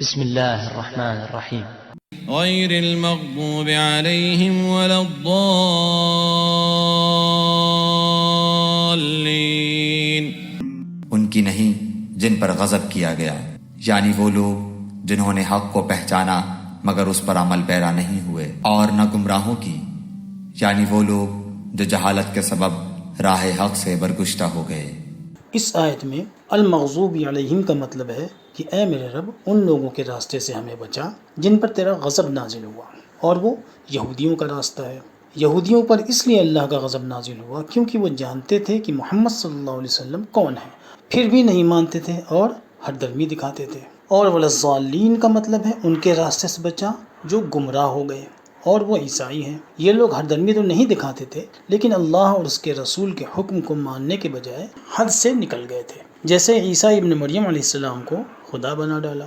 बिस्मिल्लाहिर्रहमानिर्रहीम। गैरिल मग़दूबि अलैहिम वलद्दाल्लीन। उनकी नहीं जिन पर गज़ब किया गया, यानी वो लोग जिन्होंने हक को पहचाना मगर उस पर अमल पैरा नहीं हुए, और न गुमराहों की, यानी वो लोग जो जहालत के सबब राह हक से बरगुश्ता हो गए। इस आयत में अल-मग़ज़ूबि अलैहिम का मतलब है कि ऐ मेरे रब, उन लोगों के रास्ते से हमें बचा जिन पर तेरा गज़ब नाजिल हुआ, और वो यहूदियों का रास्ता है। यहूदियों पर इसलिए अल्लाह का गज़ब नाजिल हुआ क्योंकि वो जानते थे कि मोहम्मद सल्लल्लाहु अलैहि वसल्लम कौन है, फिर भी नहीं मानते थे और हरदर्मी दिखाते थे। और वलज़्ज़ालीन का मतलब है उनके रास्ते से बचा जो गुमराह हो गए, और वो ईसाई हैं। ये लोग हरदर्मी तो नहीं दिखाते थे, लेकिन अल्लाह और उसके रसूल के हुक्म को मानने के बजाय हद से निकल गए थे, जैसे ईसा इब्न मरियम अलैहिस्सलाम को खुदा बना डाला।